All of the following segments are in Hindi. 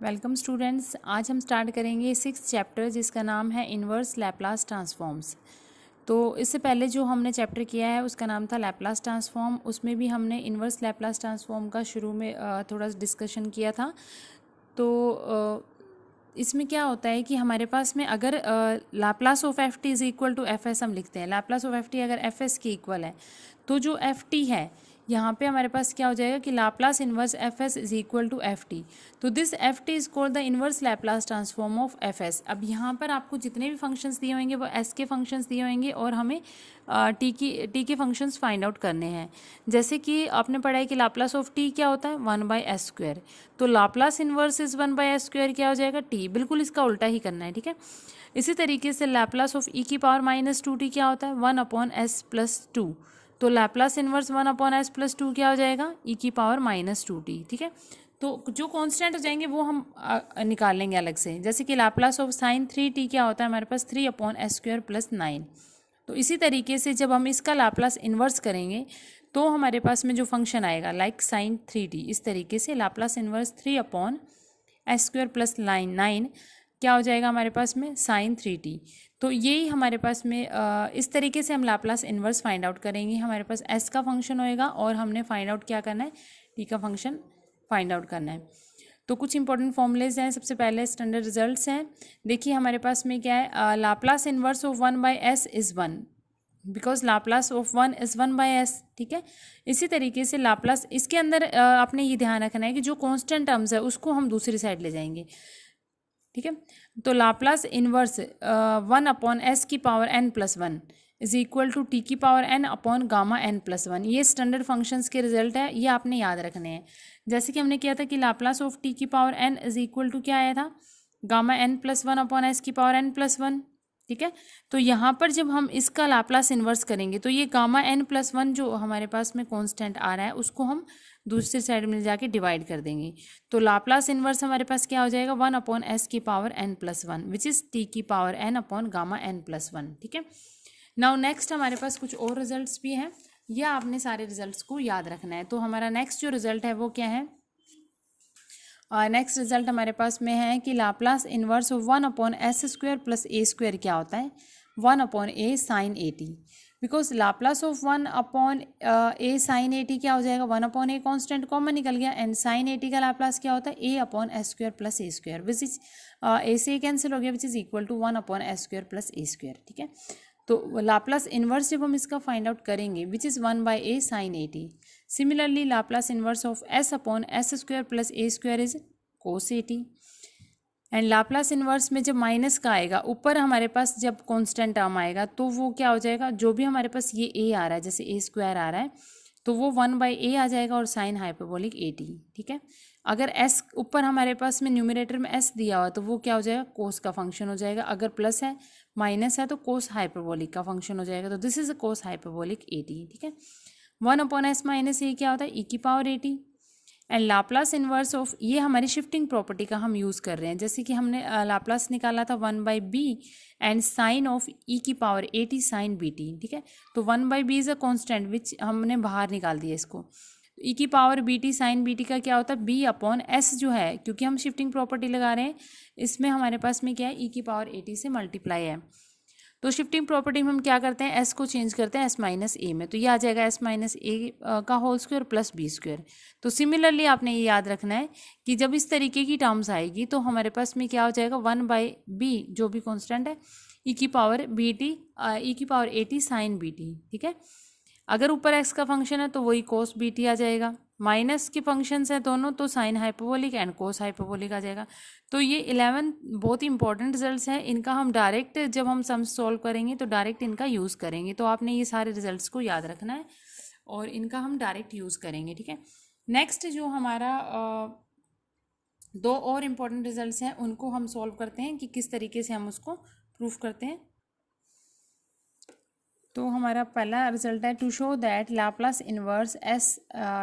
Welcome students. आज हम स्टार्ट करेंगे 6th चैप्टर जिसका नाम है इन्वर्स लैप्लास ट्रांसफॉर्म्स। तो इससे पहले जो हमने चैप्टर किया है उसका नाम था लैप्लास ट्रांसफॉर्म। उसमें भी हमने इन्वर्स लैप्लास ट्रांसफॉर्म का शुरू में थोड़ा डिस्कशन किया था। तो इसमें क्या होता है कि हमारे पास में अगर Laplace of F T is equal to F S हम लिखते हैं। लैप्लास ऑफ एफ टी अगर एफ एस के इक्वल है तो जो एफ टी है यहाँ पे हमारे पास क्या हो जाएगा कि Laplace inverse F S is equal to F T. तो this F T is called the inverse Laplace transform of F S. अब यहाँ पर आपको जितने भी फंक्शंस दिए होंगे वो एस के फंक्शंस दिए होंगे और हमें टी के फंक्शंस फाइंड आउट करने हैं। जैसे कि आपने पढ़ा है कि लाप्लास ऑफ टी क्या होता है 1/s²। तो लाप्लास इन्वर्स इज 1/s² क्या हो जाएगा टी। बिल्कुल इसका उल्टा ही करना है, ठीक है। इसी तरीके से लैप्लास ऑफ ई की पावर -2t क्या होता है 1/s+2। तो लैप्लास इन्वर्स 1/s+2 क्या हो जाएगा ई की पावर -2t, ठीक है। तो जो कांस्टेंट हो जाएंगे वो हम निकाल लेंगे अलग से। जैसे कि लैप्लास ऑफ sin 3t क्या होता है हमारे पास 3/s²+9। तो इसी तरीके से जब हम इसका लैप्लास इन्वर्स करेंगे तो हमारे पास में जो फंक्शन आएगा लाइक sin 3t, इस तरीके से लैप्लास इन्वर्स 3/s²+9 क्या हो जाएगा हमारे पास में sin 3t। तो यही हमारे पास में इस तरीके से हम लाप्लास इन्वर्स फाइंड आउट करेंगे। हमारे पास s का फंक्शन होएगा और हमने फाइंड आउट क्या करना है t का फंक्शन फाइंड आउट करना है। तो कुछ इंपॉर्टेंट फॉर्मूलेज हैं। सबसे पहले स्टैंडर्ड रिजल्ट्स हैं। देखिए हमारे पास में क्या है Laplace inverse of 1/s is 1 because Laplace of 1 is 1/s, ठीक है। इसी तरीके से लाप्लास इसके अंदर आपने ये ध्यान रखना है कि जो कांस्टेंट टर्म्स है उसको हम दूसरी साइड ले जाएंगे, ठीक है। तो लाप्लास इन्वर्स 1/s की power n+1 is equal to T की power n upon gamma n+1। ये स्टैंडर्ड फंक्शंस के रिजल्ट है, ये आपने याद रखने हैं। जैसे कि हमने किया था कि लाप्लास ऑफ टी की power n is equal to क्या आया था गामा n+1 अपॉन s की पावर n+1, ठीक है। तो यहाँ पर जब हम इसका लाप्लास इन्वर्स करेंगे तो ये गामा n+1 जो हमारे पास में कांस्टेंट आ रहा है उसको हम दूसरी साइड में जाके डिवाइड कर देंगे। तो लाप्लास इन्वर्स हमारे पास क्या हो जाएगा 1/s की power n+1 which is T की power n upon gamma n+1, ठीक है। नाउ नेक्स्ट हमारे पास कुछ और रिजल्ट्स भी हैं, या आपने सारे रिजल्ट्स को याद रखना है। तो हमारा नेक्स्ट जो रिजल्ट है वो क्या है, नेक्स्ट रिजल्ट हमारे पास में है कि Laplace inverse of 1/s² + a² क्या होता है 1/a sin 80। Because Laplace of 1/a sin 80 क्या हो जाएगा 1/a कांस्टेंट कॉमन निकल गया एंड sin 80 का लाप्लास क्या होता है a/s² + a² which is a से कैंसिल हो गया which is equal to 1/s² + a², ठीक है। तो लाप्लास इन्वर्स जब हम इसका फाइंड आउट करेंगे which is 1/a sin 80। Similarly Laplace inverse of s/s² + a² is cos 80। And Laplace inverse में जब माइनस का आएगा ऊपर हमारे पास जब कांस्टेंट टर्म आएगा तो वो क्या हो जाएगा, जो भी हमारे पास ये a आ रहा है जैसे a² आ रहा है तो वो 1/a आ जाएगा और साइन हाइपरबोलिक 80, ठीक है। अगर s ऊपर हमारे पास में न्यूमरेटर में s दिया हुआ तो वो क्या हो जाएगा कोस का फंक्शन हो जाएगा। अगर प्लस है माइनस है तो कोस हाइपरबोलिक का फंक्शन हो जाएगा। तो this is a cos hyperbolic 80, ठीक है। 1/s - a क्या होता है e की पावर 80। एंड लाप्लास इन्वर्स ऑफ ये हमारी शिफ्टिंग प्रॉपर्टी का हम यूज़ कर रहे हैं। जैसे कि हमने लाप्लास निकाला था 1/b and sine of e की पावर 80 साइन bt, ठीक है। तो 1/b is a constant which हमने बाहर निकाल दिया इसको। e की पावर bt साइन bt का क्या होता है b/s जो है, क्योंकि हम शिफ्टिंग प्रॉपर्टी लगा रहे हैं इसमें हमारे पास में क्या है e की पावर 80 से मल्टीप्लाई है। तो शिफ्टिंग प्रॉपर्टी में हम क्या करते हैं s को चेंज करते हैं s - a में, तो ये आ जाएगा s - a का होल स्क्वायर प्लस b²। तो सिमिलरली आपने ये याद रखना है कि जब इस तरीके की टर्म्स आएगी तो हमारे पास में क्या हो जाएगा 1/b जो भी कांस्टेंट है e की पावर 80 साइन bt, ठीक है। अगर ऊपर x का फंक्शन है तो वही कोस bt आ जाएगा। माइनस के फंक्शंस हैं दोनों तो sine hyperbolic and cos hyperbolic आ जाएगा। तो ये 11 बहुत इंपॉर्टेंट रिजल्ट्स हैं, इनका हम डायरेक्ट जब हम सम सॉल्व करेंगे तो डायरेक्ट इनका यूज़ करेंगे। तो आपने ये सारे रिजल्ट्स को याद रखना है और इनका हम डायरेक्ट यूज़ करेंगे, ठीक है। नेक्स्ट जो हमारा दो और इम्पॉर्टेंट रिजल्ट्स हैं उनको हम सॉल्व करते हैं कि किस तरीके से हम उसको प्रूफ करते हैं। तो हमारा पहला रिजल्ट है to show that Laplace inverse s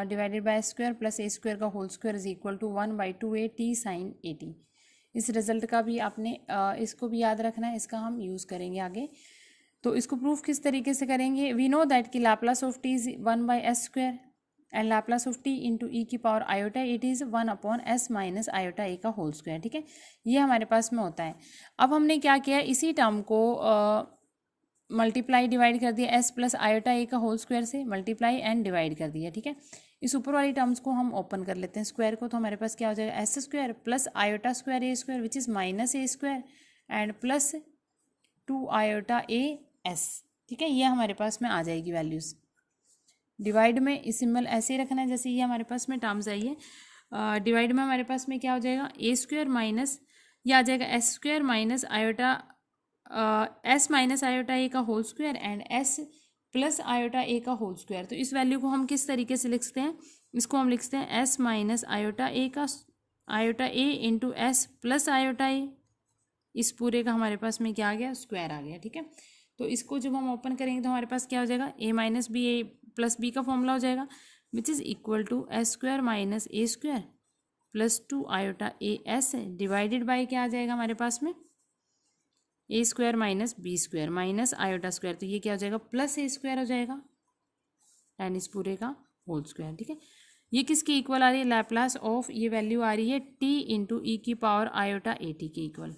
divided by s² + a² का whole square is equal to 1/2a t sin 80। इस रिजल्ट का भी आपने इसको भी याद रखना है, इसका हम यूज़ करेंगे आगे। तो इसको प्रूफ किस तरीके से करेंगे, वी नो दैट कि Laplace of t is 1/s² and Laplace of t into e की power iota a T is 1 upon s minus iota a का होल स्क्वायर, ठीक है, ये हमारे पास में होता है। अब हमने क्या किया, इसी टर्म को मल्टीप्लाई डिवाइड कर दिया एस प्लस आयोटा ए का होल स्क्वायर से, मल्टीप्लाई एंड डिवाइड कर दिया, ठीक है। इस ऊपर वाली टर्म्स को हम ओपन कर लेते हैं स्क्वायर को, तो हमारे पास क्या हो जाएगा, s square plus iota square A square which is minus A square and plus 2 iota a S, ठीक है, ये हमारे पास में आ जाएगी वैल्यूज़। डिवाइड में इस सिंबल ऐसे ही रखना है जैसे ये हमारे पास में टर्म्स आई है। डिवाइड में हमारे पास में क्या हो जाएगा, ए स्क्वायर माइनस, ये आ जाएगा s square minus iota s minus iota a का whole square and s plus iota a का होल स्क्वायर। तो इस वैल्यू को हम किस तरीके से लिख सकते हैं, इसको हम लिखते हैं एस माइनस आयोटा ए का आयोटा ए इंटू एस प्लस आयोटा ए, इस पूरे का हमारे पास में क्या आ गया, स्क्वायर आ गया, ठीक है। तो इसको जब हम ओपन करेंगे तो हमारे पास क्या हो जाएगा, a minus b a plus b का फॉर्मूला हो जाएगा which is equal to S square minus A square plus 2 iota a s divided by क्या आ जाएगा हमारे पास में, a square minus b square minus iota square, तो ये क्या हो जाएगा, प्लस ए स्क्वायर हो जाएगा एंड इस पूरे का होल स्क्वायर, ठीक है। ये किसकी इक्वल आ रही है, लैप्लास ऑफ, ये वैल्यू आ रही है टी इंटू ई की पावर आयोटा ए टी के इक्वल,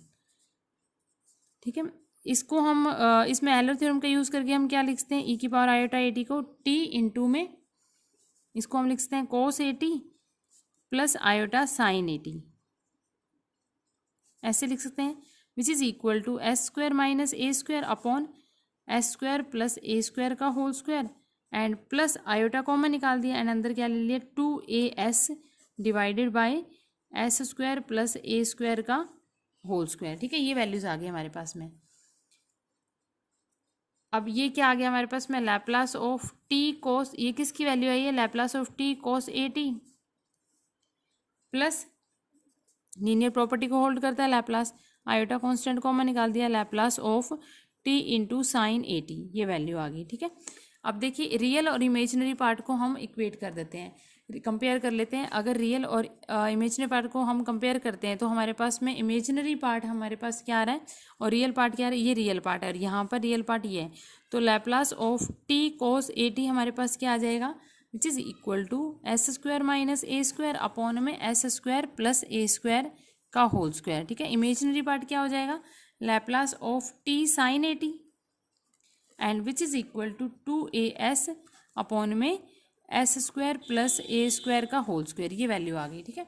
ठीक है। इसको हम इसमें एलर थ्योरम का यूज़ करके हम क्या लिखते हैं, ई की पावर आयोटा ए टी को टी इंटू में इसको हम लिखते हैं कोस ए टी प्लस आयोटा साइन ए टी, ऐसे लिख सकते हैं, which is equal to S square minus A square upon S square plus A square का whole square and plus iota common निकाल दिया एंड अंदर क्या ले लिया 2as divided by s square plus A square का होल स्क्वायर, ठीक है। ये वैल्यूज आ गई हमारे पास में। अब ये क्या आ गया हमारे पास में, लैप्लास ऑफ टी कोस, ये किसकी वैल्यू आई है, Laplace of T cos A t plus linear property को होल्ड करता है लैप्लास, आयोटा कांस्टेंट कॉमन निकाल दिया, Laplace of t into sine A T, ये वैल्यू आ गई, ठीक है। अब देखिए रियल और इमेजिनरी पार्ट को हम इक्वेट कर देते हैं, कंपेयर कर लेते हैं। अगर रियल और इमेजिनरी पार्ट को हम कंपेयर करते हैं तो हमारे पास में इमेजिनरी पार्ट हमारे पास क्या आ रहा है और रियल पार्ट क्या आ रहा है, ये रियल पार्ट है और यहाँ पर रियल पार्ट ये है। तो Laplace of T cos A T हमारे पास क्या आ जाएगा, which is equal to S square minus A square upon में एस स्क्वायर प्लस ए स्क्वायर का होल स्क्वायर, ठीक है। इमेजिनरी पार्ट क्या हो जाएगा, Laplace of T sine A T and which is equal to 2as upon में एस स्क्वायर प्लस ए स्क्वायर का होल स्क्वायर, ये वैल्यू आ गई, ठीक है।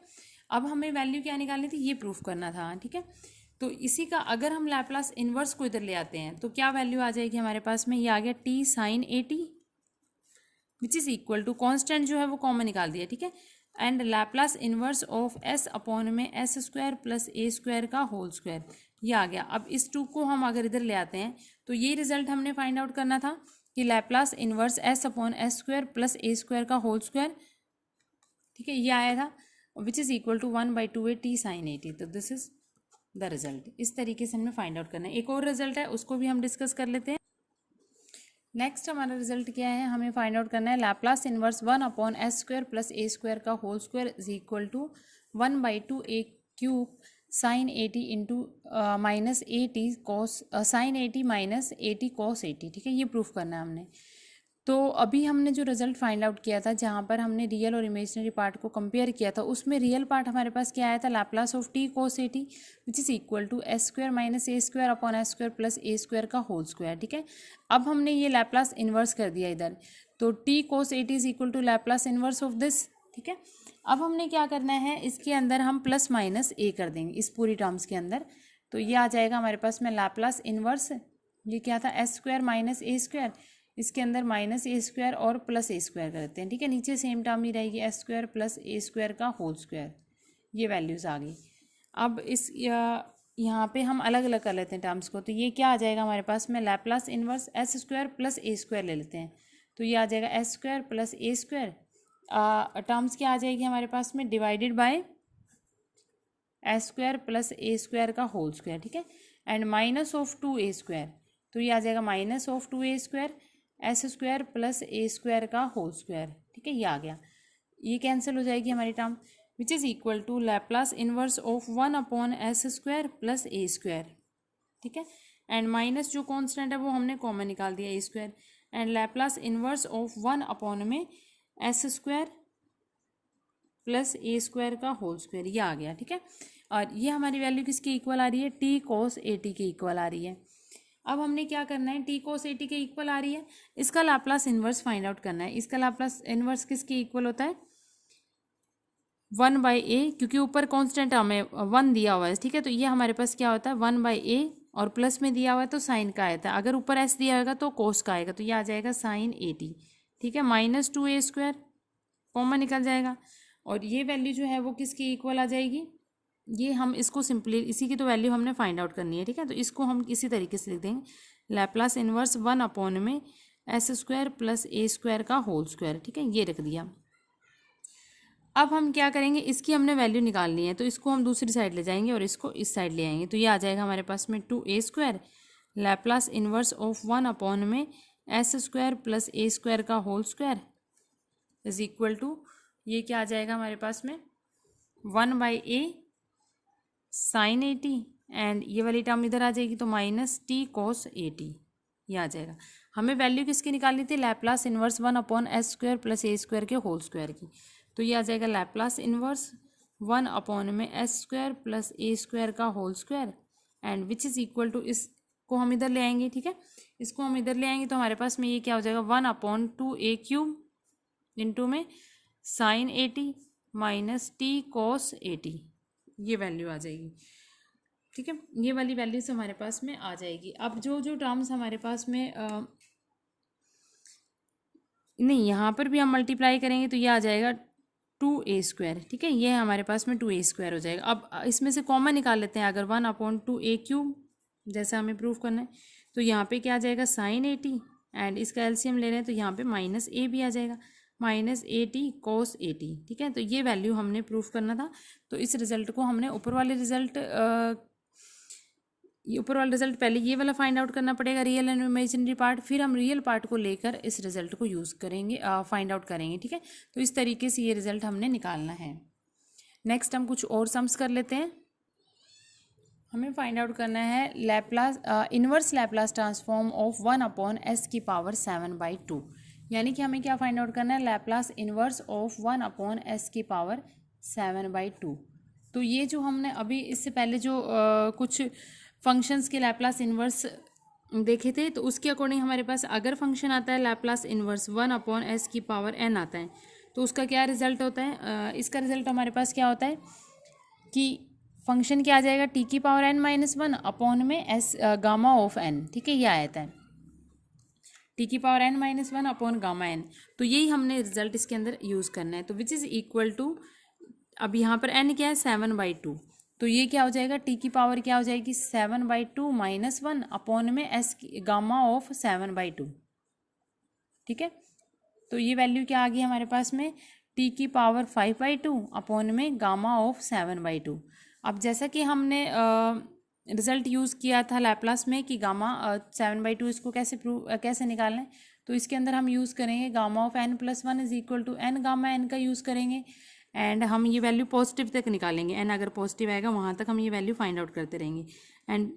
अब हमें वैल्यू क्या निकालनी थी, ये प्रूफ करना था, ठीक है। तो इसी का अगर हम लैप्लास इन्वर्स को इधर ले आते हैं तो क्या वैल्यू आ जाएगी हमारे पास में, ये आ गया T sine A T which is equal to constant जो है वो कॉमन निकाल दिया, ठीक है, and Laplace inverse of S upon में एस स्क्वायर प्लस ए स्क्वायर का होल स्क्वायर, ये आ गया। अब इस टू को हम अगर इधर ले आते हैं तो ये रिजल्ट हमने फाइंड आउट करना था कि Laplace inverse s upon S square plus ए स्क्वायर का होल स्क्वायर, ठीक है, ये आया था which is equal to 1/2a t sine A t. तो दिस इज द रिजल्ट, इस तरीके से हमने फाइंड आउट करना है। एक और रिजल्ट है उसको भी हम डिस्कस कर लेते हैं। नेक्स्ट हमारा रिजल्ट क्या है, हमें फाइंड आउट करना है Laplace inverse 1 upon S square plus ए स्क्वायर का whole square is equal to 1/2a cube sine A t into minus a t cos sine A t minus a t cos a t, ठीक है, ये प्रूफ करना है हमने। तो अभी हमने जो रिजल्ट फाइंड आउट किया था जहाँ पर हमने रियल और इमेजिनरी पार्ट को कंपेयर किया था, उसमें रियल पार्ट हमारे पास क्या आया था, Laplace of T cos A T which is equal to S square minus A square upon S square plus A square का होल स्क्वायर, ठीक है। अब हमने ये लैप्लास इन्वर्स कर दिया इधर, तो T cos A T is equal to Laplace inverse of this, ठीक है। अब हमने क्या करना है, इसके अंदर हम प्लस माइनस ए कर देंगे इस पूरी टर्म्स के अंदर, तो ये आ जाएगा हमारे पास में लैप्लास इन्वर्स, ये क्या था एस स्क्वायर माइनस ए स्क्वायर, इसके अंदर माइनस ए स्क्वायर और प्लस ए स्क्वायर कर देते हैं, ठीक है। नीचे सेम टर्म ही रहेगी एस स्क्वायर प्लस ए स्क्वायर का होल स्क्वायर, ये वैल्यूज़ आ गई। अब इस यहाँ पे हम अलग अलग कर लेते हैं टर्म्स को, तो ये क्या आ जाएगा हमारे पास में Laplace inverse s square plus ए स्क्वायर ले लेते हैं, तो ये आ जाएगा एस स्क्वायर प्लस ए स्क्वायर, टर्म्स क्या आ जाएगी हमारे पास में divided by s square plus A square का होल स्क्वायर, ठीक है, and minus of 2a square, तो ये आ जाएगा minus of 2a square S square plus A square का होल स्क्वायर, ठीक है, ये आ गया। ये कैंसिल हो जाएगी हमारी term which is equal to Laplace inverse of 1 upon S square plus A square, ठीक है, एंड माइनस जो कॉन्स्टेंट है वो हमने कॉमन निकाल दिया a square, and Laplace inverse of 1 upon में एस स्क्वायर प्लस ए स्क्वायर का होल स्क्वायर, ये आ गया, ठीक है। और ये हमारी वैल्यू किसके इक्वल आ रही है, टी कोस ए टी के इक्वल आ रही है। अब हमने क्या करना है, टी कोस ए टी के इक्वल आ रही है, इसका लाप्लास इन्वर्स फाइंड आउट करना है। इसका लाप्लास इन्वर्स किसके इक्वल होता है, 1/a, क्योंकि ऊपर कांस्टेंट हमें 1 दिया हुआ है, ठीक है। तो ये हमारे पास क्या होता है 1/a, और प्लस में दिया हुआ है तो साइन का आया था, अगर ऊपर एस दिया होगा तो कोस का आएगा, तो ये आ जाएगा साइन 80, ठीक है। -2a² कॉमन निकल जाएगा, और ये वैल्यू जो है वो किसकी इक्वल आ जाएगी, ये हम इसको सिंपली, इसी की तो वैल्यू हमने फाइंड आउट करनी है, ठीक है। तो इसको हम इसी तरीके से लिख देंगे, Laplace inverse 1/में s² plus a² का होल स्क्वायर, ठीक है, ये रख दिया। अब हम क्या करेंगे, इसकी हमने वैल्यू निकालनी है, तो इसको हम दूसरी साइड ले जाएंगे और इसको इस साइड ले आएंगे, तो ये आ जाएगा हमारे पास में 2a² लैप्लास इन्वर्स ऑफ 1/में s² प्लस a² का whole square is equal to, ये क्या आ जाएगा हमारे पास में 1/a साइन 80, एंड ये वाली टर्म इधर आ जाएगी तो -t cos 80, ये आ जाएगा। हमें वैल्यू किसकी निकालनी थी, Laplace inverse 1/s² plus a² के होल स्क्वायर की, तो ये आ जाएगा Laplace inverse 1/में s² plus a² का whole square, and which is equal to, इसको हम इधर ले आएंगे, ठीक है। इसको हम इधर ले आएंगे तो हमारे पास में ये क्या हो जाएगा 1/2a³ इंटू में साइन 80 -t cos 80, ये वैल्यू आ जाएगी, ठीक है। ये वाली वैल्यूज हमारे पास में आ जाएगी। अब जो जो टर्म्स हमारे पास में नहीं, यहाँ पर भी हम मल्टीप्लाई करेंगे तो ये आ जाएगा 2a², ठीक है, ये हमारे पास में 2a² हो जाएगा। अब इसमें से कॉमन निकाल लेते हैं, अगर 1/2a³ जैसा हमें प्रूव करना है, तो यहाँ पे क्या आ जाएगा साइन 80, एंड इसका एलसीएम ले रहे हैं तो यहाँ पे -a भी आ जाएगा, -80 cos 80, ठीक है। तो ये वैल्यू हमने प्रूफ करना था, तो इस रिजल्ट को हमने ऊपर वाला रिजल्ट पहले ये वाला फाइंड आउट करना पड़ेगा, रियल एंड इमेजिनरी पार्ट, फिर हम रियल पार्ट को लेकर इस रिजल्ट को यूज़ करेंगे, फाइंड आउट करेंगे, ठीक है। तो इस तरीके से ये रिजल्ट हमने निकालना है। नेक्स्ट हम कुछ और सम्स कर लेते हैं। हमें फाइंड आउट करना है Laplace inverse Laplace transform of 1/s⁻², यानी कि हमें क्या फाइंड आउट करना है, लैप्लास इन्वर्स ऑफ 1/s⁻²। तो ये जो हमने अभी इससे पहले जो कुछ फंक्शंस के लैप्लास इन्वर्स देखे थे, तो उसके अकॉर्डिंग हमारे पास अगर फंक्शन आता है लैप्लास इन्वर्स 1/s⁻n आता है, तो उसका क्या रिजल्ट होता है, इसका रिजल्ट हमारे पास क्या होता है कि फंक्शन क्या आ जाएगा t⁻n−1 अपॉन में s गामा ऑफ n, ठीक है, ये आया है t⁻n−1 अपॉन गामा n। तो यही हमने रिजल्ट इसके अंदर यूज़ करना है, तो विच इज़ इक्वल टू, अब यहाँ पर n क्या है 7/2, तो ये क्या हो जाएगा t की पावर क्या हो जाएगी 7/2 -1 अपॉन में s गामा ऑफ 7/2, ठीक है। तो ये वैल्यू क्या आ गई हमारे पास में t की पावर 5/2 अपॉन में गामा ऑफ 7/2। अब जैसा कि हमने रिजल्ट यूज़ किया था लैप्लास में कि गामा 7/2, इसको कैसे निकालना है, तो इसके अंदर हम यूज़ करेंगे gamma of n+1 is equal to n gamma n का यूज़ करेंगे, एंड हम ये वैल्यू पॉजिटिव तक निकालेंगे, n अगर पॉजिटिव आएगा वहाँ तक हम ये वैल्यू फाइंड आउट करते रहेंगे। एंड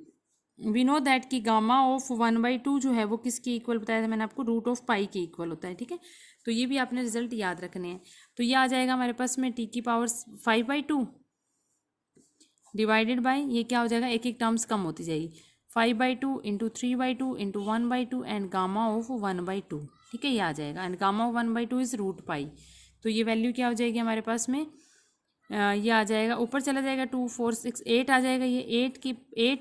वी नो दैट कि गामा ऑफ 1/2 जो है वो किसके इक्वल बताया था मैंने आपको, √π के इक्वल होता है, ठीक है। तो ये भी आपने रिजल्ट याद रखने हैं। तो ये आ जाएगा हमारे पास में t की पावर 5/2 डिवाइडेड बाय, ये क्या हो जाएगा, एक एक टर्म्स कम होती जाएगी, 5/2 into 3/2 into 1/2 and gamma of 1/2, ठीक है, ये आ जाएगा, एंड गामा ऑफ 1/2 इज √π। तो ये वैल्यू क्या हो जाएगी हमारे पास में, ये आ जाएगा, ऊपर चला जाएगा 2 4 6 8 आ जाएगा, ये 8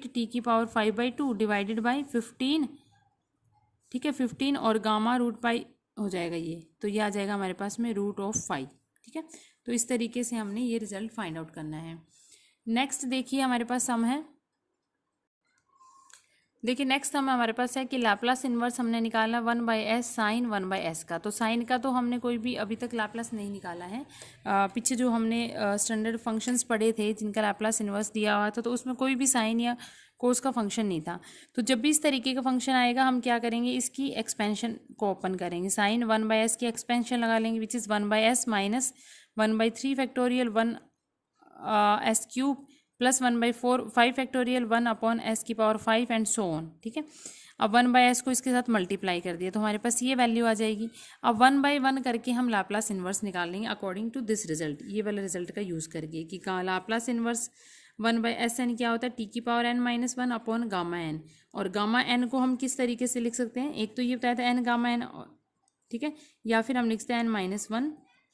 t की पावर 5/2 डिवाइडेड बाई 15, ठीक है, 15 और गामा √π हो जाएगा ये, तो ये आ जाएगा हमारे पास में √5, ठीक है। तो इस तरीके से हमने ये रिजल्ट फाइंड आउट करना है। नेक्स्ट देखिए हमारे पास सम है, देखिए नेक्स्ट सम हमारे पास है कि लैप्लास इन्वर्स हमने निकाला 1/s साइन 1/s का। तो साइन का तो हमने कोई भी अभी तक लैप्लास नहीं निकाला है, पीछे जो हमने स्टैंडर्ड फंक्शंस पढ़े थे जिनका लैप्लास इन्वर्स दिया हुआ था, तो उसमें कोई भी साइन या कोस का फंक्शन नहीं था। तो जब भी इस तरीके का फंक्शन आएगा हम क्या करेंगे, इसकी एक्सपेंशन को ओपन करेंगे, साइन 1/s की एक्सपेंशन लगा लेंगे which is 1/s minus 1/3 factorial 1s³ plus 1/4 5 factorial 1/s की पावर 5 एंड सो ऑन, ठीक है। अब 1/s को इसके साथ मल्टीप्लाई कर दिया तो हमारे पास ये वैल्यू आ जाएगी। अब 1/1 करके हम लाप्लास इन्वर्स निकाल लेंगे अकॉर्डिंग टू दिस रिजल्ट, ये वाले रिजल्ट का यूज़ करके कि लाप्लास इन्वर्स 1/Sn क्या होता है, t⁻n - 1 अपॉन गामा एन। और गामा एन को हम किस तरीके से लिख सकते हैं, एक तो ये बताया था एन गामा एन, ठीक है, या फिर हम लिखते हैं n-1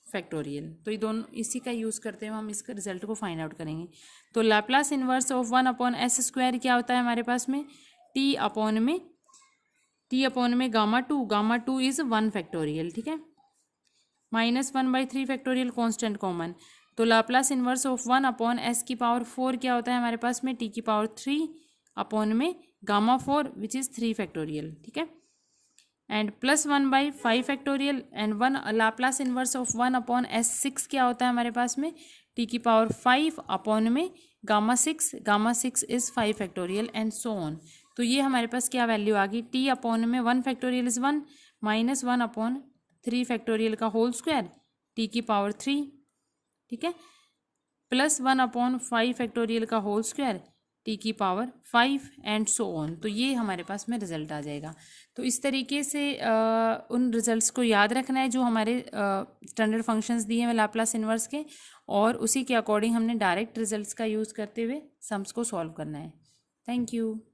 फैक्टोरियल। तो ये दोनों इसी का यूज़ करते हुए हम इसका रिजल्ट को फाइंड आउट करेंगे। तो लाप्लास इन्वर्स ऑफ 1/s² क्या होता है हमारे पास में, t अपॉन में गामा टू इज़ 1 फैक्टोरियल, ठीक है, -1/3 फैक्टोरियल कॉन्स्टेंट कॉमन। तो लाप्लास इन्वर्स ऑफ 1/s⁴ क्या होता है हमारे पास में, t⁻³ अपॉन में गामा 4 विच इज़ 3 फैक्टोरियल, ठीक है, and +1/5 factorial and Laplace inverse of 1/s6 क्या होता है हमारे पास में, t⁵ अपॉन में gamma 6 is 5 factorial and so on. तो ये हमारे पास क्या वैल्यू आ गई, t अपॉन में 1 फैक्टोरियल इज़ 1 -1/3 फैक्टोरियल का होल स्क्वायर t⁵, ठीक है, +1/5 फैक्टोरियल का whole square t⁵ and so on. तो ये हमारे पास में रिजल्ट आ जाएगा। तो इस तरीके से उन रिजल्ट्स को याद रखना है जो हमारे स्टैंडर्ड फंक्शंस दिए हैं लाप्लास इन्वर्स के, और उसी के अकॉर्डिंग हमने डायरेक्ट रिजल्ट्स का यूज़ करते हुए सम्स को सॉल्व करना है। Thank you.